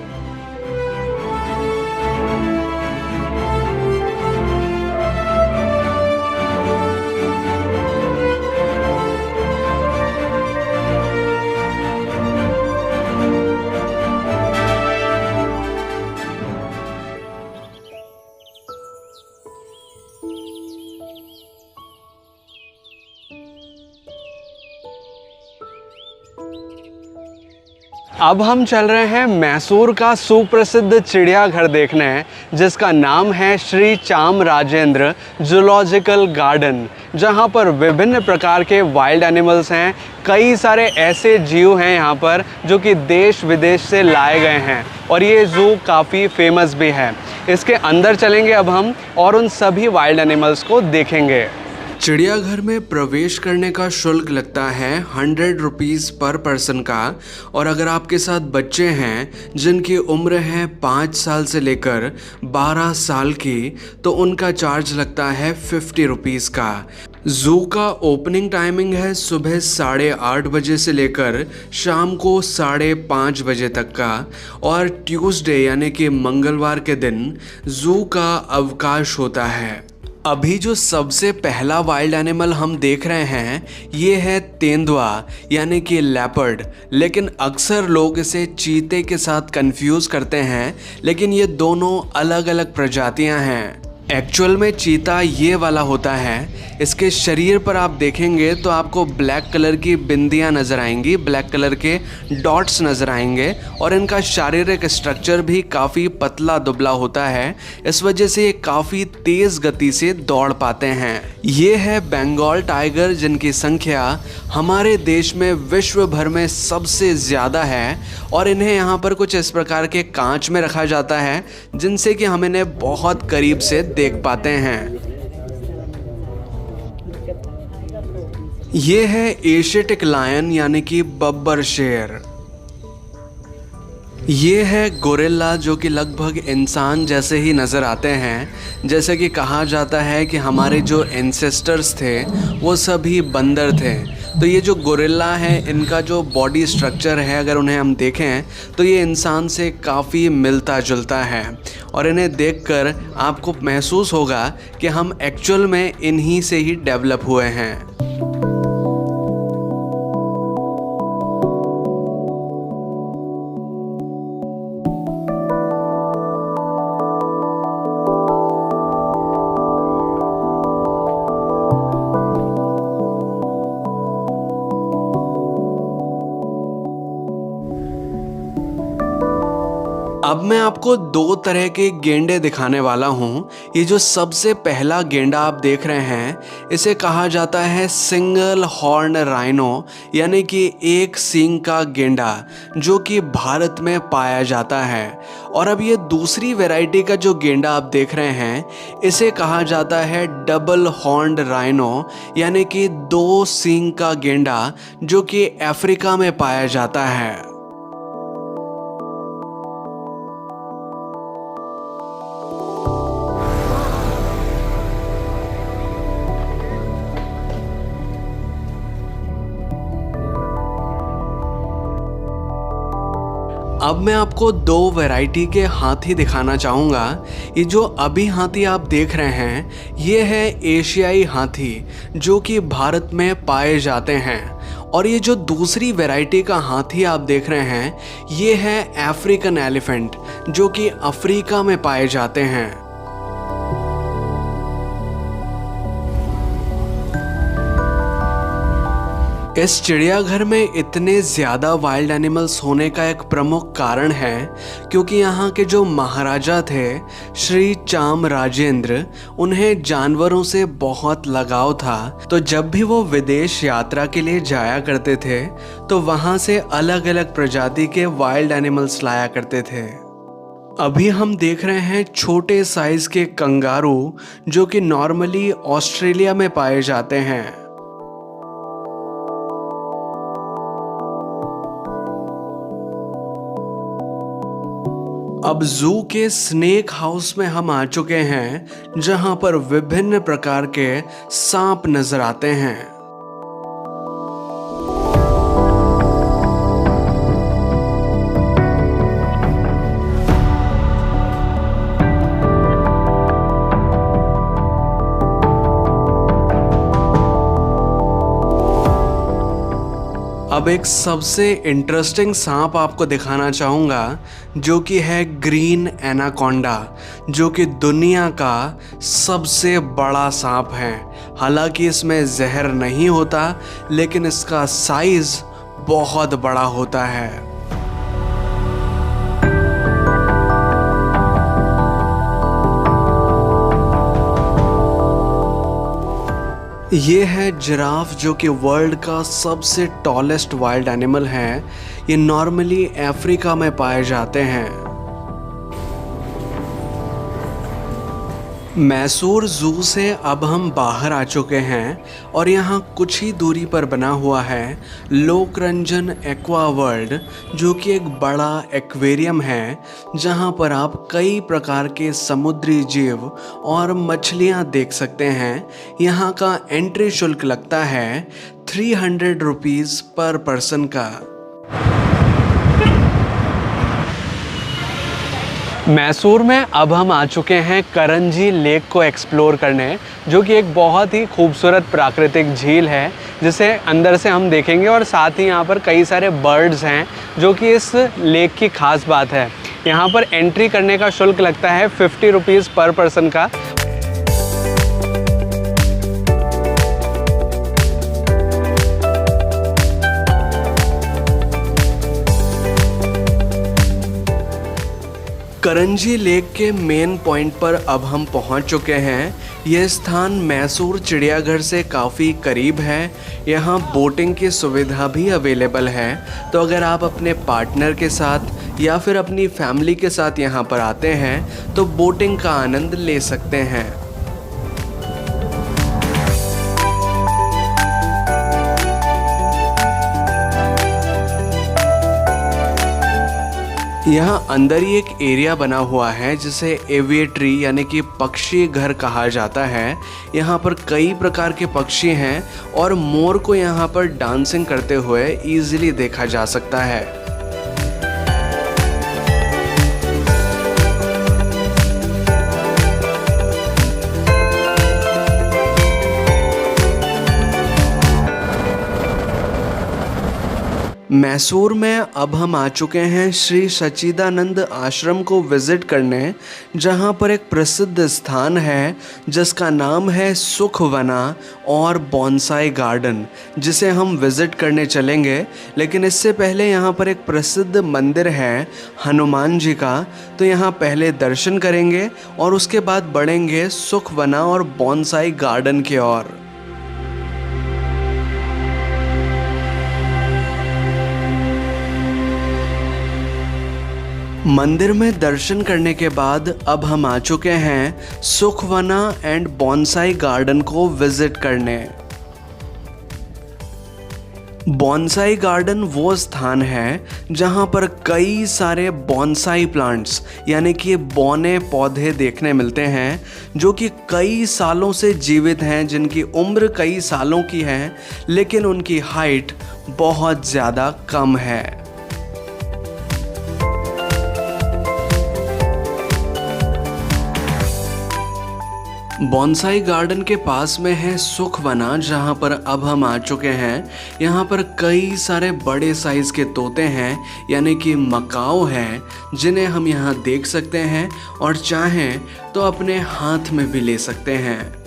अब हम चल रहे हैं मैसूर का सुप्रसिद्ध चिड़ियाघर देखने, जिसका नाम है श्री चामराजेंद्र जूलॉजिकल गार्डन, जहां पर विभिन्न प्रकार के वाइल्ड एनिमल्स हैं। कई सारे ऐसे जीव हैं यहाँ पर जो कि देश विदेश से लाए गए हैं और ये ज़ू काफ़ी फेमस भी है। इसके अंदर चलेंगे अब हम और उन सभी वाइल्ड एनिमल्स को देखेंगे। चिड़ियाघर में प्रवेश करने का शुल्क लगता है 100 रुपीज़ पर पर्सन का, और अगर आपके साथ बच्चे हैं जिनकी उम्र है 5 साल से लेकर 12 साल की, तो उनका चार्ज लगता है 50 रुपीज़ का। ज़ू का ओपनिंग टाइमिंग है सुबह 8:30 बजे से लेकर शाम को 5:30 बजे तक का, और ट्यूसडे यानी कि मंगलवार के दिन ज़ू का अवकाश होता है। अभी जो सबसे पहला वाइल्ड एनिमल हम देख रहे हैं ये है तेंदुआ यानी कि लेपर्ड, लेकिन अक्सर लोग इसे चीते के साथ कंफ्यूज करते हैं, लेकिन ये दोनों अलग अलग प्रजातियां हैं। एक्चुअल में चीता ये वाला होता है। इसके शरीर पर आप देखेंगे तो आपको ब्लैक कलर की बिंदियां नज़र आएंगी, ब्लैक कलर के डॉट्स नज़र आएंगे, और इनका शारीरिक स्ट्रक्चर भी काफ़ी पतला दुबला होता है। इस वजह से ये काफ़ी तेज़ गति से दौड़ पाते हैं। ये है बंगाल टाइगर, जिनकी संख्या हमारे देश में विश्व भर में सबसे ज़्यादा है, और इन्हें यहाँ पर कुछ इस प्रकार के कांच में रखा जाता है जिनसे कि हम इन्हें बहुत करीब से देख पाते हैं। ये है एशियाटिक लायन यानी कि बब्बर शेर। ये है गोरिल्ला, जो कि लगभग इंसान जैसे ही नज़र आते हैं। जैसे कि कहा जाता है कि हमारे जो एंसेस्टर्स थे वो सभी बंदर थे, तो ये जो गोरिल्ला है इनका जो बॉडी स्ट्रक्चर है अगर उन्हें हम देखें तो ये इंसान से काफ़ी मिलता जुलता है, और इन्हें देखकर आपको महसूस होगा कि हम एक्चुअल में इन्हीं से ही डेवलप हुए हैं। अब मैं आपको 2 तरह के गेंडे दिखाने वाला हूँ। ये जो सबसे पहला गेंडा आप देख रहे हैं इसे कहा जाता है सिंगल हॉर्न राइनो, यानी कि एक सींग का गेंडा, जो कि भारत में पाया जाता है। और अब ये दूसरी वैरायटी का जो गेंडा आप देख रहे हैं इसे कहा जाता है डबल हॉर्न राइनो, यानी कि 2 सींग का गेंडा, जो कि अफ्रीका में पाया जाता है। अब मैं आपको 2 वैरायटी के हाथी दिखाना चाहूँगा। ये जो अभी हाथी आप देख रहे हैं ये है एशियाई हाथी, जो कि भारत में पाए जाते हैं। और ये जो दूसरी वैरायटी का हाथी आप देख रहे हैं ये है अफ्रीकन एलिफेंट, जो कि अफ्रीका में पाए जाते हैं। इस चिड़ियाघर में इतने ज़्यादा वाइल्ड एनिमल्स होने का एक प्रमुख कारण है क्योंकि यहाँ के जो महाराजा थे श्री चाम राजेंद्र, उन्हें जानवरों से बहुत लगाव था। तो जब भी वो विदेश यात्रा के लिए जाया करते थे तो वहाँ से अलग अलग प्रजाति के वाइल्ड एनिमल्स लाया करते थे। अभी हम देख रहे हैं छोटे साइज के कंगारू जो कि नॉर्मली ऑस्ट्रेलिया में पाए जाते हैं। अब जू के स्नेक हाउस में हम आ चुके हैं जहां पर विभिन्न प्रकार के सांप नजर आते हैं। अब एक सबसे इंटरेस्टिंग सांप आपको दिखाना चाहूँगा जो कि है ग्रीन एनाकोंडा, जो कि दुनिया का सबसे बड़ा सांप है। हालांकि इसमें जहर नहीं होता लेकिन इसका साइज बहुत बड़ा होता है। ये है जिराफ जो कि वर्ल्ड का सबसे टॉलेस्ट वाइल्ड एनिमल है। ये नॉर्मली अफ्रीका में पाए जाते हैं। मैसूर जू से अब हम बाहर आ चुके हैं और यहाँ कुछ ही दूरी पर बना हुआ है लोकरंजन एक्वा वर्ल्ड, जो कि एक बड़ा एक्वेरियम है जहाँ पर आप कई प्रकार के समुद्री जीव और मछलियाँ देख सकते हैं। यहाँ का एंट्री शुल्क लगता है 300 रुपीज़ पर पर्सन का। मैसूर में अब हम आ चुके हैं करंजी लेक को एक्सप्लोर करने, जो कि एक बहुत ही खूबसूरत प्राकृतिक झील है जिसे अंदर से हम देखेंगे। और साथ ही यहाँ पर कई सारे बर्ड्स हैं जो कि इस लेक की खास बात है। यहाँ पर एंट्री करने का शुल्क लगता है 50 रुपीज़ पर पर्सन का। करंजी लेक के मेन पॉइंट पर अब हम पहुंच चुके हैं। यह स्थान मैसूर चिड़ियाघर से काफ़ी करीब है। यहाँ बोटिंग की सुविधा भी अवेलेबल है। तो अगर आप अपने पार्टनर के साथ या फिर अपनी फैमिली के साथ यहाँ पर आते हैं तो बोटिंग का आनंद ले सकते हैं। यहाँ अंदर ही एक एरिया बना हुआ है जिसे एविएट्री यानी कि पक्षी घर कहा जाता है। यहाँ पर कई प्रकार के पक्षी हैं और मोर को यहाँ पर डांसिंग करते हुए इजीली देखा जा सकता है। मैसूर में अब हम आ चुके हैं श्री सच्चिदानंद आश्रम को विज़िट करने, जहां पर एक प्रसिद्ध स्थान है जिसका नाम है सुखवना और बॉन्साई गार्डन, जिसे हम विज़िट करने चलेंगे। लेकिन इससे पहले यहां पर एक प्रसिद्ध मंदिर है हनुमान जी का, तो यहां पहले दर्शन करेंगे और उसके बाद बढ़ेंगे सुखवना और बॉन्साई गार्डन की ओर। मंदिर में दर्शन करने के बाद अब हम आ चुके हैं सुखवना एंड बॉन्साई गार्डन को विजिट करने। बॉन्साई गार्डन वो स्थान है जहां पर कई सारे बॉन्साई प्लांट्स यानी कि बौने पौधे देखने मिलते हैं जो कि कई सालों से जीवित हैं, जिनकी उम्र कई सालों की है लेकिन उनकी हाइट बहुत ज़्यादा कम है। बॉन्साई गार्डन के पास में है सुखवना, जहाँ पर अब हम आ चुके हैं। यहाँ पर कई सारे बड़े साइज़ के तोते हैं यानी कि मकाओ हैं, जिन्हें हम यहाँ देख सकते हैं और चाहें तो अपने हाथ में भी ले सकते हैं।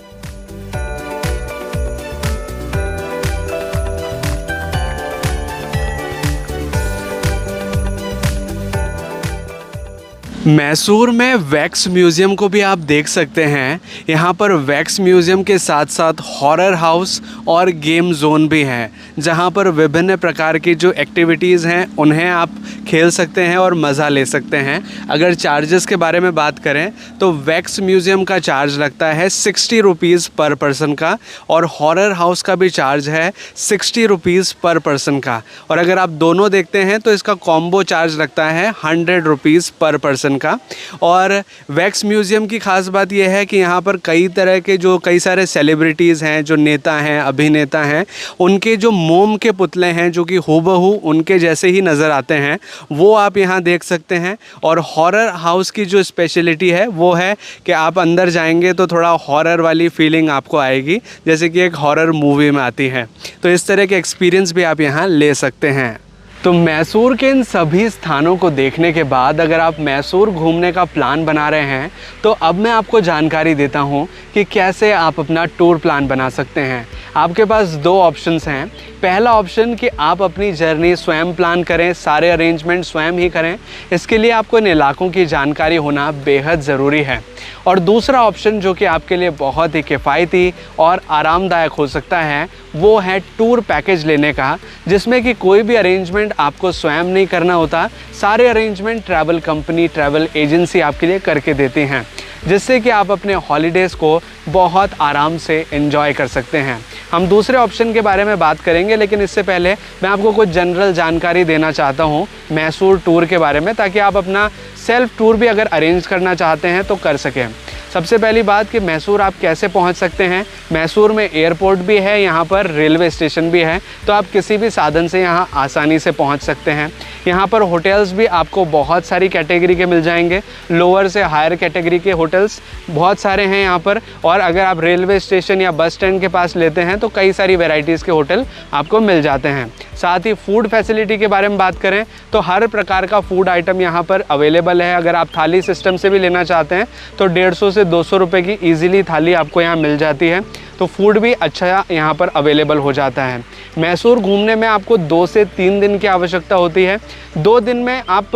मैसूर में वैक्स म्यूज़ियम को भी आप देख सकते हैं। यहाँ पर वैक्स म्यूज़ियम के साथ साथ हॉरर हाउस और गेम जोन भी है, जहाँ पर विभिन्न प्रकार की जो एक्टिविटीज़ हैं उन्हें आप खेल सकते हैं और मज़ा ले सकते हैं। अगर चार्जेस के बारे में बात करें तो वैक्स म्यूज़ियम का चार्ज लगता है 60 रुपीज़ पर पर्सन का, और हॉरर हाउस का भी चार्ज है 60 रुपीज़ पर पर्सन का। और अगर आप दोनों देखते हैं तो इसका कॉम्बो चार्ज लगता है 100 रुपीज़ पर पर्सन का। और वैक्स म्यूज़ियम की ख़ास बात यह है कि यहाँ पर कई तरह के कई सारे सेलिब्रिटीज़ हैं, जो नेता हैं, अभिनेता हैं, उनके जो मोम के पुतले हैं जो कि हूबहू उनके जैसे ही नज़र आते हैं, वो आप यहाँ देख सकते हैं। और हॉरर हाउस की जो स्पेशलिटी है वो है कि आप अंदर जाएंगे तो थोड़ा हॉरर वाली फीलिंग आपको आएगी, जैसे कि एक हॉरर मूवी में आती है। तो इस तरह के एक्सपीरियंस भी आप यहाँ ले सकते हैं। तो मैसूर के इन सभी स्थानों को देखने के बाद अगर आप मैसूर घूमने का प्लान बना रहे हैं तो अब मैं आपको जानकारी देता हूं कि कैसे आप अपना टूर प्लान बना सकते हैं। आपके पास दो ऑप्शंस हैं। पहला ऑप्शन कि आप अपनी जर्नी स्वयं प्लान करें, सारे अरेंजमेंट स्वयं ही करें। इसके लिए आपको इन इलाकों की जानकारी होना बेहद ज़रूरी है। और दूसरा ऑप्शन जो कि आपके लिए बहुत ही किफ़ायती और आरामदायक हो सकता है वो है टूर पैकेज लेने का, जिसमें कि कोई भी अरेंजमेंट आपको स्वयं नहीं करना होता। सारे arrangement travel company, travel agency आपके लिए करके देती हैं, जिससे कि आप अपने हॉलीडेज़ को बहुत आराम से एंजॉय कर सकते हैं। हम दूसरे ऑप्शन के बारे में बात करेंगे, लेकिन इससे पहले मैं आपको कुछ जनरल जानकारी देना चाहता हूँ मैसूर टूर के बारे में, ताकि आप अपना सेल्फ टूर भी अगर अरेंज करना चाहते हैं तो कर सकें। सबसे पहली बात कि मैसूर आप कैसे पहुंच सकते हैं। मैसूर में एयरपोर्ट भी है, यहाँ पर रेलवे स्टेशन भी है, तो आप किसी भी साधन से यहाँ आसानी से पहुंच सकते हैं। यहाँ पर होटल्स भी आपको बहुत सारी कैटेगरी के मिल जाएंगे, लोअर से हायर कैटेगरी के होटल्स बहुत सारे हैं यहाँ पर। और अगर आप रेलवे स्टेशन या बस स्टैंड के पास लेते हैं तो कई सारी वेराइटीज़ के होटल आपको मिल जाते हैं। साथ ही फूड फैसिलिटी के बारे में बात करें तो हर प्रकार का फूड आइटम यहाँ पर अवेलेबल है। अगर आप थाली सिस्टम से भी लेना चाहते हैं तो 150 से 200 रुपये की ईजिली थाली आपको यहाँ मिल जाती है। तो फूड भी अच्छा यहाँ पर अवेलेबल हो जाता है। मैसूर घूमने में आपको 2 से 3 दिन की आवश्यकता होती है। 2 दिन में आप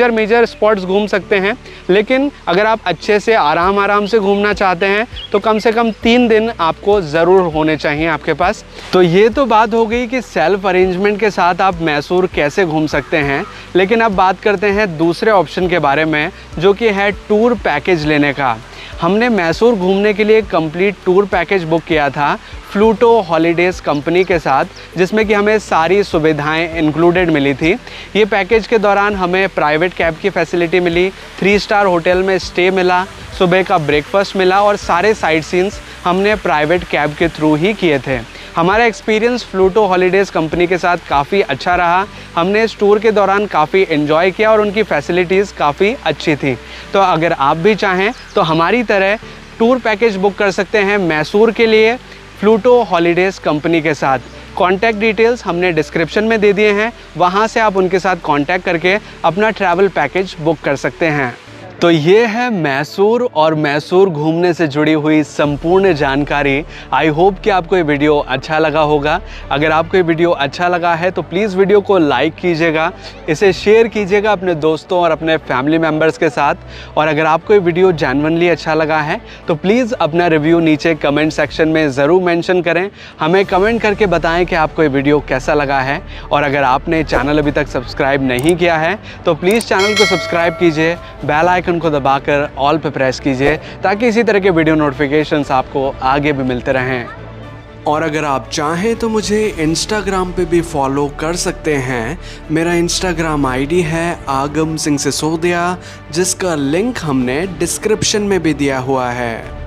मेजर स्पॉट्स घूम सकते हैं, लेकिन अगर आप अच्छे से आराम से घूमना चाहते हैं तो कम से कम 3 दिन आपको ज़रूर होने चाहिए आपके पास। तो ये तो बात हो गई कि सेल्फ अरेंजमेंट के साथ आप मैसूर कैसे घूम सकते हैं। लेकिन अब बात करते हैं दूसरे ऑप्शन के बारे में, जो कि है टूर पैकेज लेने का। हमने मैसूर घूमने के लिए कंप्लीट टूर पैकेज बुक किया था फ्लूटो हॉलीडेज़ कंपनी के साथ, जिसमें कि हमें सारी सुविधाएं इंक्लूडेड मिली थी। ये पैकेज के दौरान हमें प्राइवेट कैब की फैसिलिटी मिली, 3 स्टार होटल में स्टे मिला, सुबह का ब्रेकफास्ट मिला, और सारे साइट सीन्स हमने प्राइवेट कैब के थ्रू ही किए थे। हमारा एक्सपीरियंस फ्लूटो हॉलीडेज़ कंपनी के साथ काफ़ी अच्छा रहा। हमने इस टूर के दौरान काफ़ी एंजॉय किया और उनकी फैसिलिटीज़ काफ़ी अच्छी थी। तो अगर आप भी चाहें तो हमारी तरह टूर पैकेज बुक कर सकते हैं मैसूर के लिए फ्लूटो हॉलीडेज़ कंपनी के साथ। कॉन्टैक्ट डिटेल्स हमने डिस्क्रिप्शन में दे दिए हैं, वहाँ से आप उनके साथ कॉन्टैक्ट करके अपना ट्रैवल पैकेज बुक कर सकते हैं। तो ये है मैसूर और मैसूर घूमने से जुड़ी हुई संपूर्ण जानकारी। आई होप कि आपको ये वीडियो अच्छा लगा होगा। अगर आपको ये वीडियो अच्छा लगा है तो प्लीज़ वीडियो को लाइक कीजिएगा, इसे शेयर कीजिएगा अपने दोस्तों और अपने फैमिली मेम्बर्स के साथ। और अगर आपको ये वीडियो जेन्युइनली अच्छा लगा है तो प्लीज़ अपना रिव्यू नीचे कमेंट सेक्शन में ज़रूर मेंशन करें। हमें कमेंट करके बताएं कि आपको ये वीडियो कैसा लगा है। और अगर आपने चैनल अभी तक सब्सक्राइब नहीं किया है तो प्लीज़ चैनल को सब्सक्राइब कीजिए, बेल आइकन को दबाकर ऑल पे प्रेस कीजिए, ताकि इसी तरह के वीडियो नोटिफिकेशंस आपको आगे भी मिलते रहें। और अगर आप चाहें तो मुझे इंस्टाग्राम पे भी फॉलो कर सकते हैं। मेरा इंस्टाग्राम आईडी है आगम सिंह सिसोदिया, जिसका लिंक हमने डिस्क्रिप्शन में भी दिया हुआ है।